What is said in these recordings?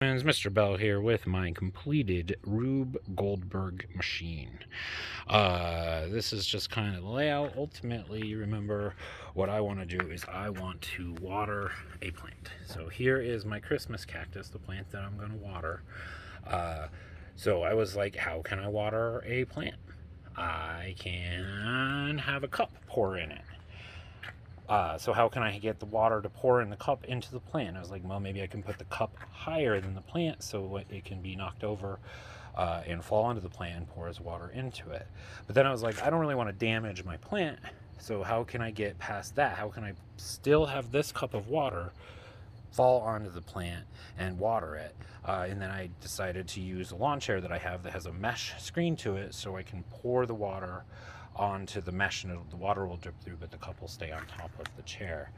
It's Mr. Bell here with my completed Rube Goldberg machine. This is just kind of the layout. Ultimately, remember, what I want to do is I want to water a plant. So here is my Christmas cactus, the plant that I'm going to water. So I was like, how can I water a plant? I can have a cup pour in it. So how can I get the water to pour in the cup into the plant? I was like, well, maybe I can put the cup higher than the plant so it can be knocked over and fall onto the plant and pours water into it. But then I was like, I don't really want to damage my plant. So how can I get past that? How can I still have this cup of water fall onto the plant and water it? And then I decided to use a lawn chair that I have that has a mesh screen to it so I can pour the water onto the mesh and the water will drip through, but the cup will stay on top of the chair.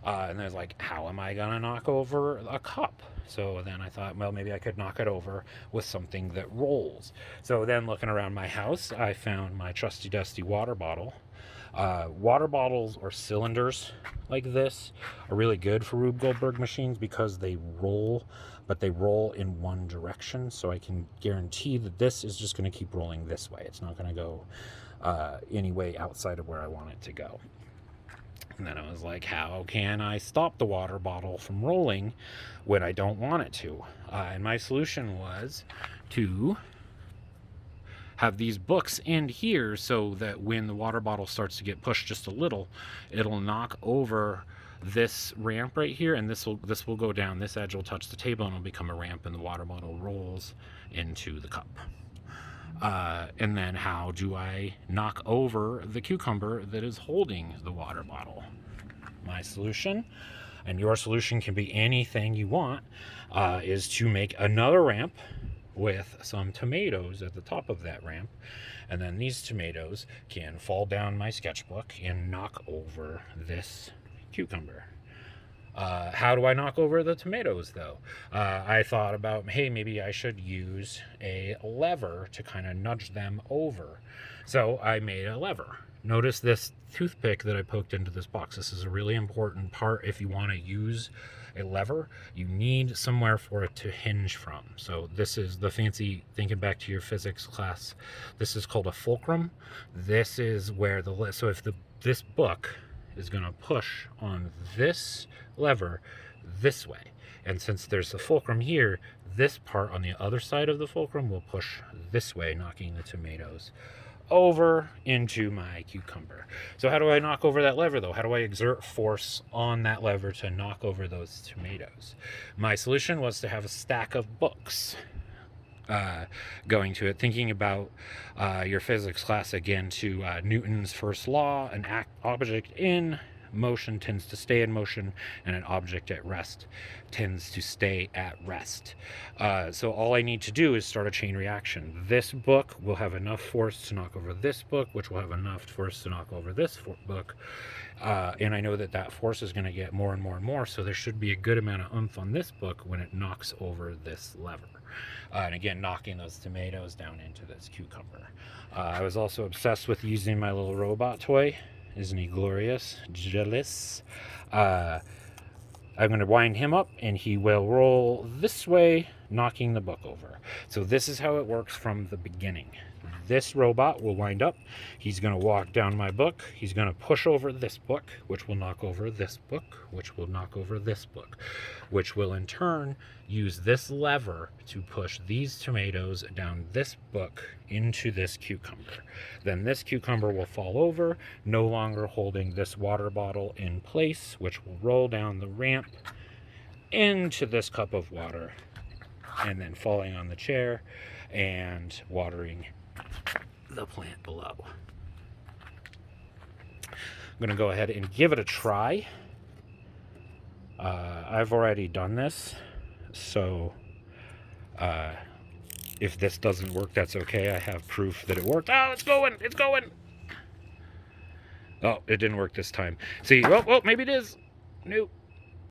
And I was like, how am I gonna knock over a cup? So then I thought, well, maybe I could knock it over with something that rolls. So then looking around my house, I found my trusty dusty water bottle. Water bottles or cylinders like this are really good for Rube Goldberg machines because they roll, but they roll in one direction. So I can guarantee that this is just going to keep rolling this way. It's not going to go any way outside of where I want it to go. And then I was like, how can I stop the water bottle from rolling when I don't want it to? And my solution was to have these books end here so that when the water bottle starts to get pushed just a little, it'll knock over this ramp right here, and this will go down. This edge will touch the table and it'll become a ramp, and the water bottle rolls into the cup. And then how do I knock over the cucumber that is holding the water bottle? My solution, and your solution can be anything you want, is to make another ramp with some tomatoes at the top of that ramp, and then these tomatoes can fall down my sketchbook and knock over this cucumber. How do I knock over the tomatoes though? I thought about, hey, maybe I should use a lever to kind of nudge them over. So I made a lever. Notice this toothpick that I poked into this box. This is a really important part. If you want to use a lever, you need somewhere for it to hinge from. So this is the fancy, thinking back to your physics class, this is called a fulcrum. This is where so if this book is going to push on this lever this way, and since there's a fulcrum here, this part on the other side of the fulcrum will push this way, knocking the tomatoes over into my cucumber. So how do I knock over that lever though? How do I exert force on that lever to knock over those tomatoes? My solution was to have a stack of books going to it, thinking about your physics class again, to Newton's first law: an object in motion tends to stay in motion, and an object at rest tends to stay at rest. So all I need to do is start a chain reaction. This book will have enough force to knock over this book, which will have enough force to knock over this book. And I know that that force is going to get more and more and more, so there should be a good amount of oomph on this book when it knocks over this lever. And again, knocking those tomatoes down into this cucumber. I was also obsessed with using my little robot toy. Isn't he glorious? Jealous. I'm going to wind him up, and he will roll this way, knocking the book over. So this is how it works from the beginning. This robot will wind up. He's going to walk down my book. He's going to push over this book, which will knock over this book, which will knock over this book, which will in turn use this lever to push these tomatoes down this book into this cucumber. Then this cucumber will fall over, no longer holding this water bottle in place, which will roll down the ramp into this cup of water, and then falling on the chair and watering the plant below. I'm going to go ahead and give it a try. I've already done this, so if this doesn't work, that's okay. I have proof that it worked. Oh, it's going! It's going! Oh, it didn't work this time. See, well, maybe it is. Nope.